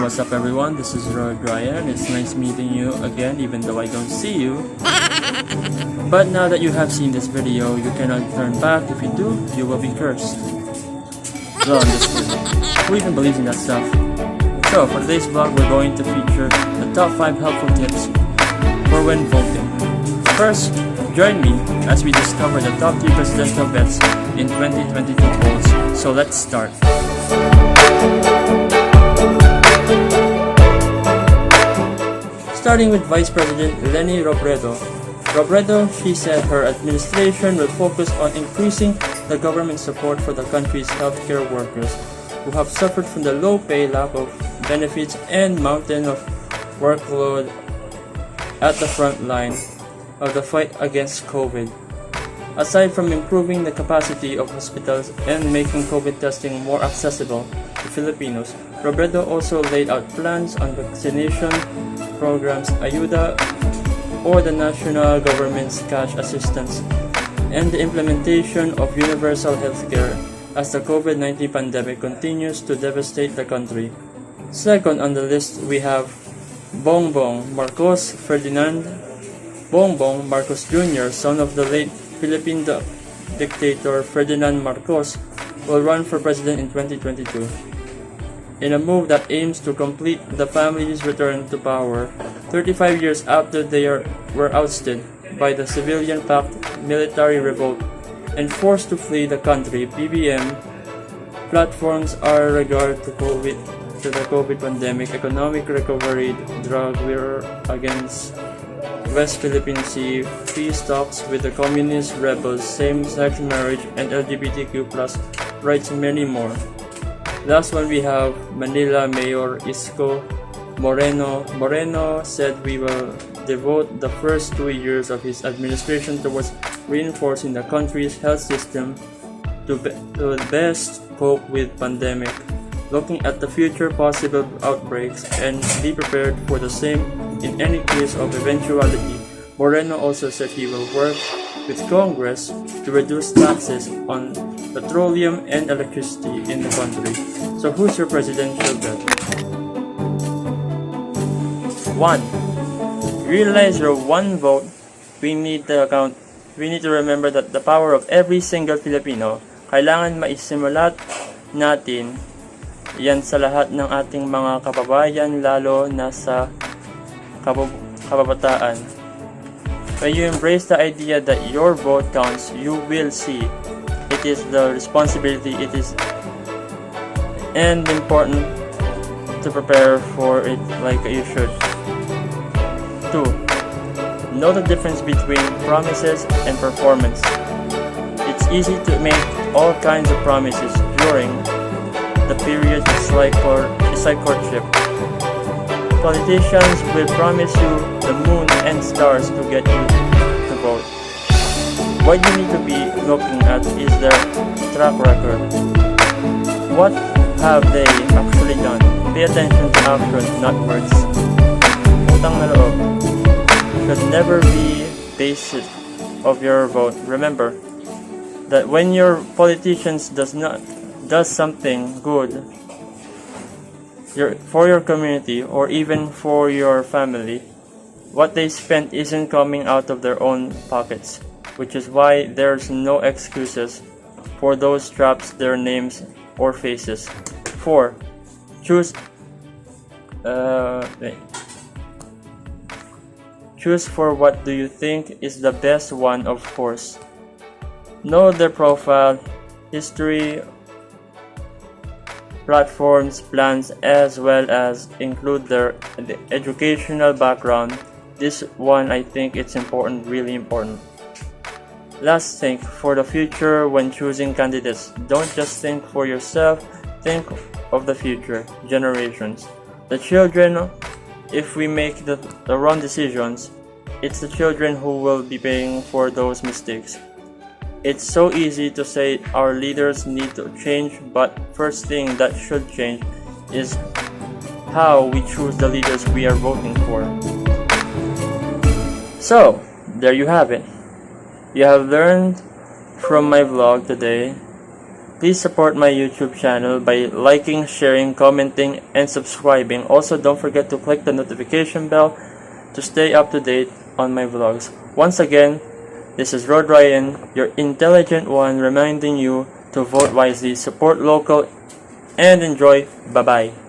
What's up everyone, this is Ryan. It's nice meeting you again even though I don't see you. But now that you have seen this video, you cannot turn back. If you do, you will be cursed. Well, I'm just kidding. Who even believes in that stuff? So for today's vlog, we're going to feature the top 5 helpful tips for when voting. First, join me as we discover the top 3 presidential bets in 2022 polls. So let's start. Starting with Vice President Leni Robredo. She said her administration will focus on increasing the government support for the country's healthcare workers who have suffered from the low pay, lack of benefits, and mountain of workload at the front line of the fight against COVID. Aside from improving the capacity of hospitals and making COVID testing more accessible to Filipinos, Robredo also laid out plans on vaccination programs, Ayuda, or the national government's cash assistance, and the implementation of universal healthcare as the COVID-19 pandemic continues to devastate the country. Second on the list, we have Bongbong Marcos Ferdinand. Bongbong Marcos Jr., son of the late Philippine dictator Ferdinand Marcos, will run for president in 2022. In a move that aims to complete the family's return to power 35 years after they were ousted by the civilian-backed military revolt and forced to flee the country, BBM platforms are regard to the COVID pandemic, economic recovery, drug war against West Philippine Sea, peace talks with the communist rebels, same-sex marriage, and LGBTQ+ rights, many more. Last one, we have Manila Mayor Isko Moreno. Moreno said we will devote the first 2 years of his administration towards reinforcing the country's health system to best cope with pandemic, looking at the future possible outbreaks and be prepared for the same in any case of eventuality. Moreno also said he will work with Congress to reduce taxes on petroleum and electricity in the country. So who's your presidential bet? 1. Realize your one vote. We need to remember that the power of every single Filipino. Kailangan maisimulat natin yan sa lahat ng ating mga kababayan, lalo na sa kababataan. When you embrace the idea that your vote counts, you will see it is the responsibility it is and important to prepare for it like you should. 2. Know the difference between promises and performance. It's easy to make all kinds of promises during the period. It's like courtship. Politicians will promise you the moon and stars to get you to vote. What you need to be looking at is their track record. What have they actually done? Pay attention to action, not words. Utang na loob should never be basis of your vote. Remember that when your politicians does something good for your community or even for your family, what they spent isn't coming out of their own pockets, which is why there's no excuses for those traps, their names or faces. 4. Choose for what do you think is the best one, of course. Know their profile, history, platforms, plans, as well as include the educational background. This one, I think it's important, really important. Last, think for the future when choosing candidates. Don't just think for yourself, think of the future generations. The children, if we make the wrong decisions, it's the children who will be paying for those mistakes. It's so easy to say our leaders need to change, but first thing that should change is how we choose the leaders we are voting for. So, there you have it. You have learned from my vlog today Please support my YouTube channel by liking, sharing, commenting, and subscribing. Also, don't forget to click the notification bell to stay up to date on my vlogs. Once again, this is Rod Ryan, your intelligent one, reminding you to vote wisely, support local, and enjoy. Bye-bye.